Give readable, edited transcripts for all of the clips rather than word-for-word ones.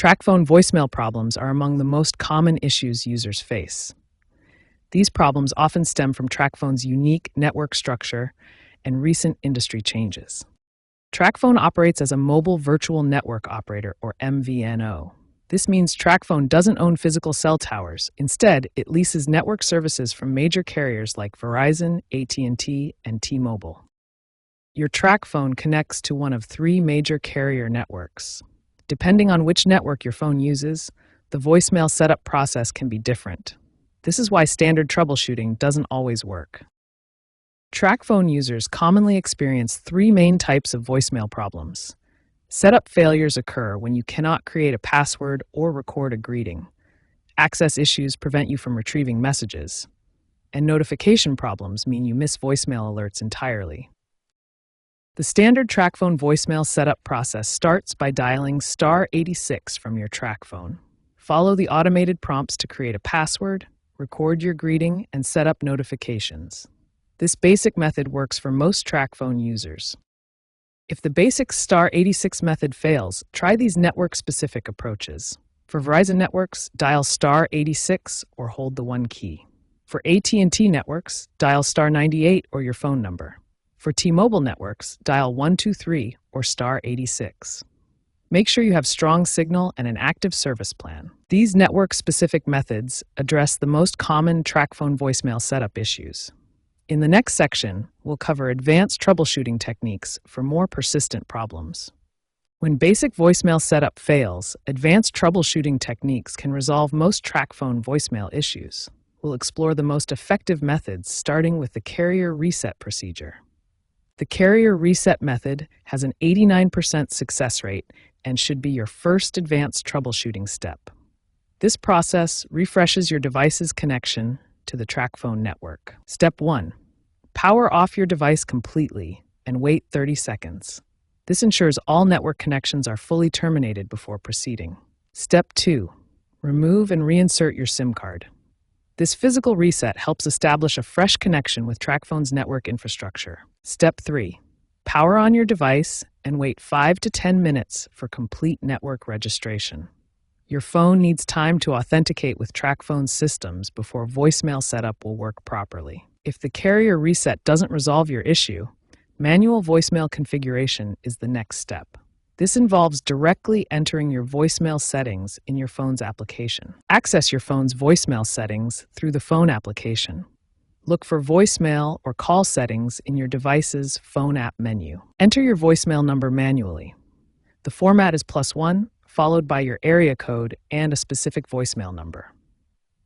TracFone voicemail problems are among the most common issues users face. These problems often stem from TracFone's unique network structure and recent industry changes. TracFone operates as a mobile virtual network operator, or MVNO. This means TracFone doesn't own physical cell towers. Instead, it leases network services from major carriers like Verizon, AT&T, and T-Mobile. Your TracFone connects to one of three major carrier networks. Depending on which network your phone uses, the voicemail setup process can be different. This is why standard troubleshooting doesn't always work. TracFone users commonly experience three main types of voicemail problems. Setup failures occur when you cannot create a password or record a greeting. Access issues prevent you from retrieving messages. And notification problems mean you miss voicemail alerts entirely. The standard TracFone voicemail setup process starts by dialing *86 from your TracFone. Follow the automated prompts to create a password, record your greeting, and set up notifications. This basic method works for most TracFone users. If the basic *86 method fails, try these network-specific approaches. For Verizon networks, dial *86 or hold the 1 key. For AT&T networks, dial *98 or your phone number. For T-Mobile networks, dial 123 or *86. Make sure you have strong signal and an active service plan. These network-specific methods address the most common TracFone voicemail setup issues. In the next section, we'll cover advanced troubleshooting techniques for more persistent problems. When basic voicemail setup fails, advanced troubleshooting techniques can resolve most TracFone voicemail issues. We'll explore the most effective methods, starting with the carrier reset procedure. The carrier reset method has an 89% success rate and should be your first advanced troubleshooting step. This process refreshes your device's connection to the TracFone network. Step 1. Power off your device completely and wait 30 seconds. This ensures all network connections are fully terminated before proceeding. Step 2. Remove and reinsert your SIM card. This physical reset helps establish a fresh connection with TracFone's network infrastructure. Step 3. Power on your device and wait 5 to 10 minutes for complete network registration. Your phone needs time to authenticate with TracFone's systems before voicemail setup will work properly. If the carrier reset doesn't resolve your issue, manual voicemail configuration is the next step. This involves directly entering your voicemail settings in your phone's application. Access your phone's voicemail settings through the phone application. Look for voicemail or call settings in your device's phone app menu. Enter your voicemail number manually. The format is +1, followed by your area code and a specific voicemail number.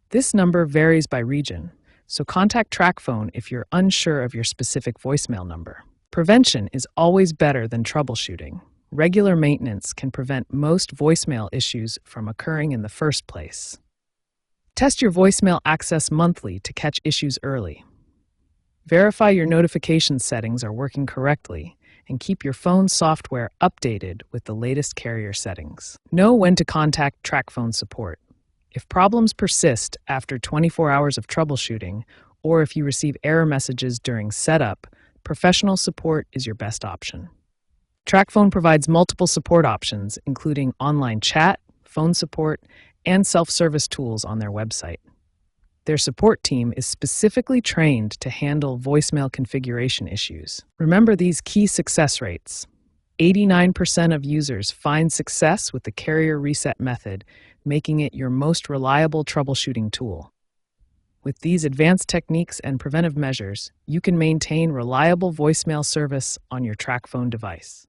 This number varies by region, so contact TracFone if you're unsure of your specific voicemail number. Prevention is always better than troubleshooting. Regular maintenance can prevent most voicemail issues from occurring in the first place. Test your voicemail access monthly to catch issues early. Verify your notification settings are working correctly and keep your phone software updated with the latest carrier settings. Know when to contact TracFone Support. If problems persist after 24 hours of troubleshooting, or if you receive error messages during setup, professional support is your best option. TracFone provides multiple support options, including online chat, phone support, and self-service tools on their website. Their support team is specifically trained to handle voicemail configuration issues. Remember these key success rates. 89% of users find success with the carrier reset method, making it your most reliable troubleshooting tool. With these advanced techniques and preventive measures, you can maintain reliable voicemail service on your TracFone device.